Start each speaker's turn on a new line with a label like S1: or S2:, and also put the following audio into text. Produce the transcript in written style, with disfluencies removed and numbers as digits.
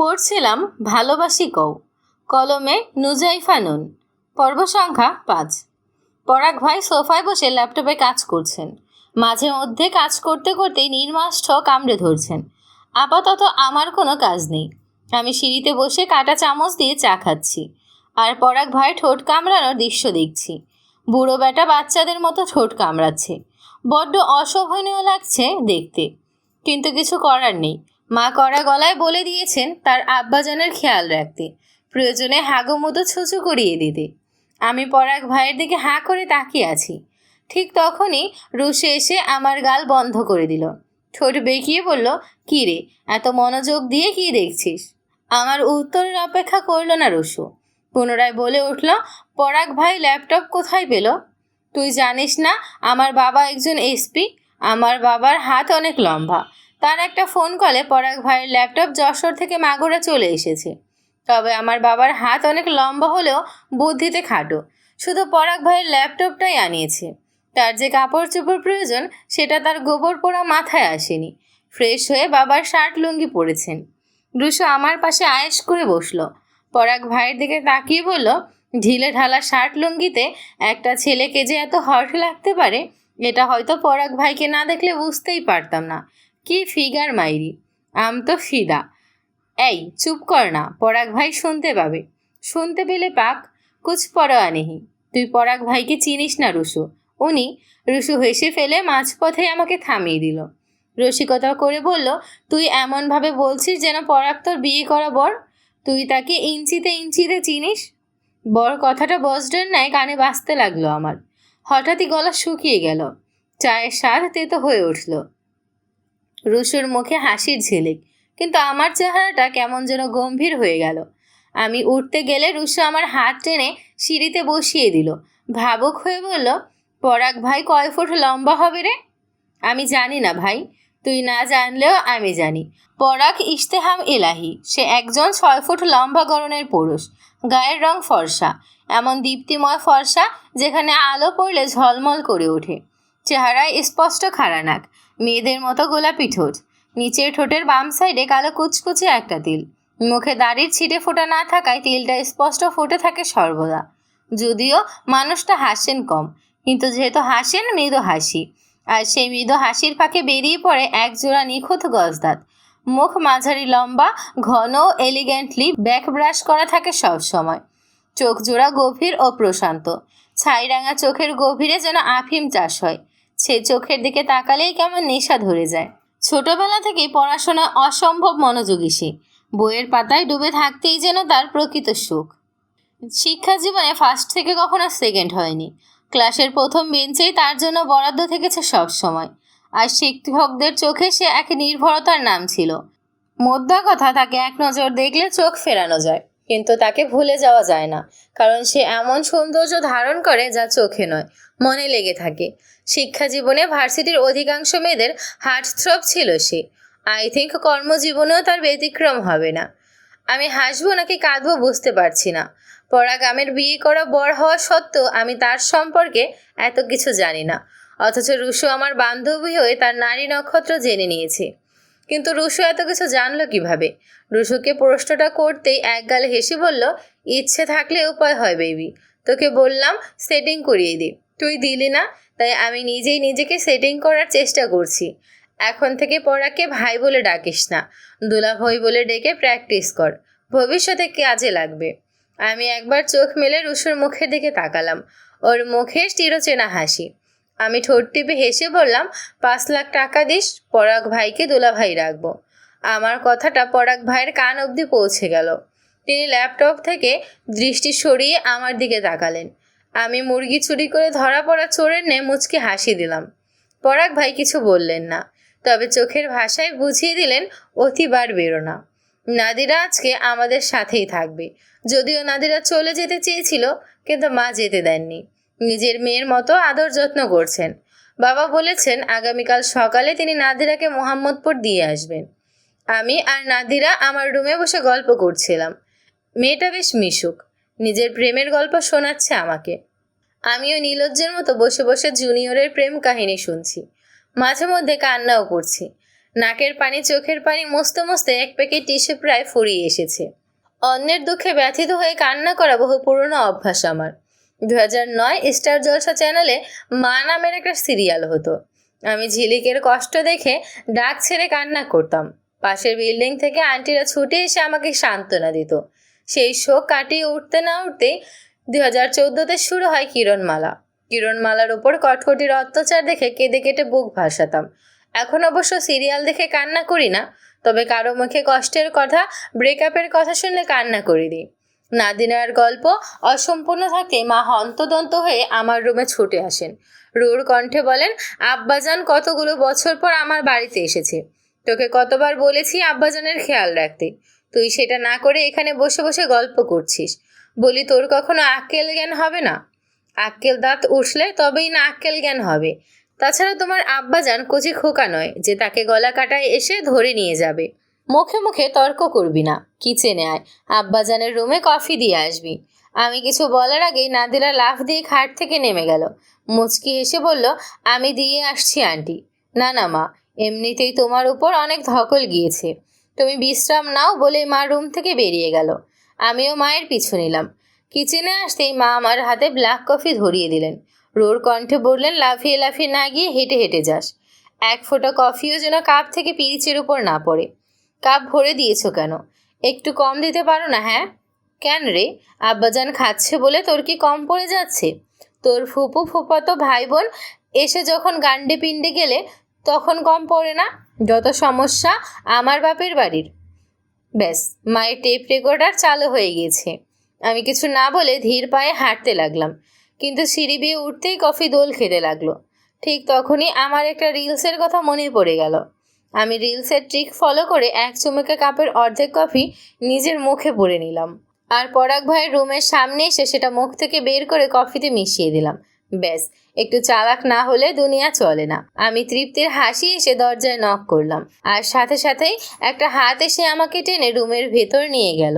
S1: পড়ছিলাম ভালোবাসি কও, কলমে নুজাইফা নুন। পর্ব সংখ্যা 5। পরাগ ভাই সোফায় বসে ল্যাপটপে কাজ করছেন। মাঝে মধ্যে কাজ করতে করতেই নির্মাষ্ঠ কামড়ে ধরছেন। আপাতত আমার কোনো কাজ নেই। আমি সিঁড়িতে বসে কাঁটা চামচ দিয়ে চা খাচ্ছি আর পরাগ ভাই ঠোঁট কামড়ানোর দৃশ্য দেখছি। বুড়ো বেটা বাচ্চাদের মতো ঠোঁট কামড়াচ্ছে। বড্ড অশোভনীয় লাগছে দেখতে, কিন্তু কিছু করার নেই। মা কড়া গলায় বলে দিয়েছেন তার আব্বাজানের খেয়াল রাখতে, প্রয়োজনে হাগুমুদো ছুঁচু করিয়ে দিতে। আমি পরাগ ভাইয়ের দিকে হাঁ করে তাকিয়ে আছি। ঠিক তখনই রুশে এসে আমার গাল বন্ধ করে দিল। ঠোঁট বেঁকিয়ে বলল, কী রে, এত মনোযোগ দিয়ে কি দেখছিস? আমার উত্তরের অপেক্ষা করল না রুশু, পুনরায় বলে উঠল, পরাগ ভাই ল্যাপটপ কোথায় পেল? তুই জানিস না আমার বাবা একজন এসপি? আমার বাবার হাত অনেক লম্বা। তার একটা ফোন কলে পরাগ ভাইয়ের ল্যাপটপ যশোর থেকে মাগুরা চলে এসেছে। তবে আমার বাবার হাত অনেক লম্বা হলেও বুদ্ধিতে খাটো। শুধু পরাগ ভাইয়ের ল্যাপটপটাই আনিয়েছে। তার যে কাপড় চোপড় প্রয়োজন সেটা তার গোবর পোড়া মাথায় আসেনি। ফ্রেশ হয়ে বাবার শার্ট লুঙ্গি পরেছেন। রুশো আমার পাশে আয়েশ করে বসলো। পরাগ ভাইয়ের দিকে তাকিয়ে বলল, ঢিলে ঢালা শার্ট লুঙ্গিতে একটা ছেলেকে যে এত হট লাগতে পারে এটা হয়তো পরাগ ভাইকে না দেখলে বুঝতেই পারতাম না। কি ফিগার মাইরি! আম তো ফিদা। এই চুপ কর না, পরাগ ভাই শুনতে পাবে। শুনতে পেলে পাক, কুছ পরোয়া নেহি। তুই পরাগ ভাইকে চিনিস না রুশু। উনি রুশু হেসে ফেলে মাঝপথে আমাকে থামিয়ে দিল। রসিকতা করে বলল, তুই এমনভাবে বলছিস যেন পরাগ তোর বিয়ে করা বর। তুই তাকে ইঞ্চিতে ইঞ্চিতে চিনিস। বর কথাটা বজ্রের ন্যায় কানে বাজতে লাগলো আমার। হঠাৎই গলা শুকিয়ে গেল। চায়ের স্বাদ তেতো হয়ে উঠল। রুশুর মুখে হাসির ঝিলিক, কিন্তু আমার চেহারাটা কেমন যেন গম্ভীর হয়ে গেল। আমি উঠতে গেলে রুশু আমার হাত টেনে সিঁড়িতে বসিয়ে দিল। ভাবুক হয়ে বলল, পরাগ ভাই কয় ফুট লম্বা হবে রে? আমি জানি না ভাই, তুই না জানলেও আমি জানি। পরাগ ইশতেহাম ইলাহি, সে একজন 6 ফুট লম্বা গড়নের পুরুষ। গায়ের রং ফর্সা, এমন দীপ্তিময় ফর্সা যেখানে আলো পড়লে ঝলমল করে ওঠে। চেহারায় স্পষ্ট খাড়া নাক, মেয়েদের মতো গোলাপি ঠোঁট, নিচের ঠোঁটের বাম সাইডে কালো কুচকুচে একটা তিল। মুখে দাড়ির ছিটে ফোঁটা না থাকায় তিলটা স্পষ্ট ফুটে থাকে সর্বদা। যদিও মানুষটা হাসেন কম, কিন্তু যেহেতু হাসেন মৃদু হাসি, আর সেই মৃদু হাসির ফাঁকে বেরিয়ে পড়ে এক জোড়া নিখুঁত গজদাঁত। মুখ মাঝারি লম্বা, ঘন, এলিগেন্টলি ব্যাক ব্রাশ করা থাকে সব সময়। চোখ জোড়া গভীর ও প্রশান্ত। ছাইরাঙা চোখের গভীরে যেন আফিম চাষ হয়। সে চোখের দিকে তাকালেই কেমন নেশা ধরে যায়। ছোটবেলা থেকেই পড়াশোনায় অসম্ভব মনোযোগী সে। বইয়ের পাতায় ডুবে থাকতেই যেন তার প্রকৃত সুখ। শিক্ষা জীবনে ফার্স্ট থেকে কখনো সেকেন্ড হয়নি। ক্লাসের প্রথম বেঞ্চেই তার জন্য বরাদ্দ থেকেছে সব সময়। আর শিক্ষকদের চোখে সে এক নির্ভরতার নাম ছিল। মোদ্দা কথা, তাকে এক নজর দেখলে চোখ ফেরানো যায়, কিন্তু তাকে ভুলে যাওয়া যায় না, কারণ সে এমন সৌন্দর্য ধারণ করে যা চোখে নয়, মনে লেগে থাকে। শিক্ষা জীবনে ভার্সিটির অধিকাংশ মেয়েদের হার্টথ্রব ছিল সে। আই থিঙ্ক কর্মজীবনেও তার ব্যতিক্রম হবে না। আমি হাসবো নাকি কাঁদবো বুঝতে পারছি না। পরাগ আমের বিয়ে করা বর হওয়া সত্ত্বেও আমি তার সম্পর্কে এত কিছু জানি না। অথচ রুশু আমার বান্ধবী হয়ে তার নারী নক্ষত্র জেনে নিয়েছে। কিন্তু রুশু এত কিছু জানলো কিভাবে? রুশুকে প্রশ্নটা করতেই একগাল হেসে বলল, ইচ্ছে থাকলে উপায় হয় বেবি। তোকে বললাম সেটিং করিয়ে দি, তুই দিলি না, তাই আমি নিজেই নিজেকে সেটিং করার চেষ্টা করছি। এখন থেকে পরাগকে ভাই বলে ডাকিস না, দুলাভাই বলে ডেকে প্র্যাকটিস কর, ভবিষ্যতে কাজে লাগবে। আমি একবার চোখ মেলে রুশুর মুখের দিকে তাকালাম। ওর মুখে চিরচেনা হাসি। আমি ঠোঁট টিপে হেসে বললাম, 5 লাখ টাকা দিস, পরাগ ভাইকে দুলাভাই রাখবো। আমার কথাটা পরাগ ভাইয়ের কান অবধি পৌঁছে গেল। তিনি ল্যাপটপ থেকে দৃষ্টি সরিয়ে আমার দিকে তাকালেন। আমি মুরগি চুরি করে ধরা পড়া চোরের ন্যায় মুচকি হাসি দিলাম। পরাগ ভাই কিছু বললেন না, তবে চোখের ভাষায় বুঝিয়ে দিলেন অতিবার বেরো না। নাদিরা আজকে আমাদের সাথেই থাকবে। যদিও নাদিরা চলে যেতে চেয়েছিল, কিন্তু মা যেতে দেননি। নিজের মেয়ের মতো আদর যত্ন করছেন। বাবা বলেছেন আগামীকাল সকালে তিনি নাদিরাকে মোহাম্মদপুর দিয়ে আসবেন। আমি আর নাদিরা আমার রুমে বসে গল্প করছিলাম। মেয়েটা বেশ মিশুক, নিজের প্রেমের গল্প শোনাচ্ছে আমাকে। আমিও নীলজ্জের মতো বসে বসে জুনিয়রের প্রেম কাহিনী শুনছি। মাঝে মধ্যে কান্নাও করছি। নাকের পানি চোখের পানি মুছতে মুছতে এক প্যাকেট টিস্যু প্রায় ফুরিয়ে এসেছে। অন্যের দুঃখে ব্যথিত হয়ে কান্না করা বহু পুরনো অভ্যাস আমার। 2009 স্টার জলসা চ্যানেলে মা নামের একটা সিরিয়াল হতো। আমি ঝিলিকের কষ্ট দেখে ডাক ছেড়ে কান্না করতাম। পাশের বিল্ডিং থেকে আন্টিরা ছুটে এসে আমাকে সান্ত্বনা দিত। সেই শোক কাটিয়ে উঠতে না উঠতেই 2014-তে শুরু হয় কিরণমালা। কিরণমালার ওপর কটকটির অত্যাচার দেখে কেঁদে কেটে বুক ভাসাতাম। এখন অবশ্য সিরিয়াল দেখে কান্না করি না, তবে কারো মুখে কষ্টের কথা, ব্রেকআপের কথা শুনলে কান্না করে দিই। নাদিনার গল্প অসম্পূর্ণ থাকতেই মা হন্তদন্ত হয়ে আমার রুমে ছুটে আসেন। রুর কণ্ঠে বলেন, আব্বাজান কতগুলো বছর পর আমার বাড়িতে এসেছে। তোকে কতবার বলেছি আব্বাজানের খেয়াল রাখতে, তুই সেটা না করে এখানে বসে বসে গল্প করছিস। বলি, তোর কখনো আক্কেল জ্ঞান হবে না? আক্কেল দাঁত উঠলে তবেই না আক্কেল জ্ঞান হবে। তাছাড়া তোমার আব্বাজান কচি খোকা নয় যে তাকে গলা কাটায় এসে ধরে নিয়ে যাবে। মুখে মুখে তর্ক করবি না, কিচেনে আয়, আব্বাজানের রুমে কফি দিয়ে আসবি। আমি কিছু বলার আগেই নাদিরা লাফ দিয়ে খাট থেকে নেমে গেল। মুচকি হেসে বলল, আমি দিয়ে আসছি আন্টি। না না মা, এমনিতেই তোমার উপর অনেক ধকল গিয়েছে, তুমি বিশ্রাম নাও বলে মা রুম থেকে বেরিয়ে গেল। আমিও মায়ের পিছু নিলাম। কিচেনে আসতেই মা আমার হাতে ব্ল্যাক কফি ধরিয়ে দিলেন। রোর কণ্ঠে বললেন, লাফিয়ে লাফিয়ে না গিয়ে হেঁটে হেঁটে যাস। এক ফোঁটা কফিও যেন কাপ থেকে পিরিচের উপর না পড়ে। কাপ ভরে দিয়েছ কেন? একটু কম দিতে পারো না? হ্যাঁ কেন রে? আব্বাজান খাচ্ছে বলে তোর কি কম পড়ে যাচ্ছে? তোর ফুপু ফুপাতো ভাই বোন এসে যখন গান্ডে পিণ্ডে গেলে তখন কম পড়ে না? যত সমস্যা আমার বাপের বাড়ির। ব্যাস, মায়ের টেপ রেকর্ডার চালু হয়ে গিয়েছে। আমি কিছু না বলে ধীর পায়ে হাঁটতে লাগলাম, কিন্তু সিঁড়ি বেয়ে উঠতেই কফি দোল খেতে লাগলো। ঠিক তখনই আমার একটা রিলসের কথা মনে পড়ে গেল। আমি রিলসের ট্রিক ফলো করে এক চুমুকে কাপের অর্ধেক কফি নিজের মুখে পুরে নিলাম, আর পরাগ ভাইয়ের রুমের সামনে এসে সেটা মুখ থেকে বের করে কফিতে মিশিয়ে দিলাম। ব্যাস, একটু চালাক না হলে দুনিয়া চলে না। আমি তৃপ্তির হাসি এসে দরজায় নক করলাম, আর সাথে সাথেই একটা হাত এসে আমাকে টেনে রুমের ভেতর নিয়ে গেল।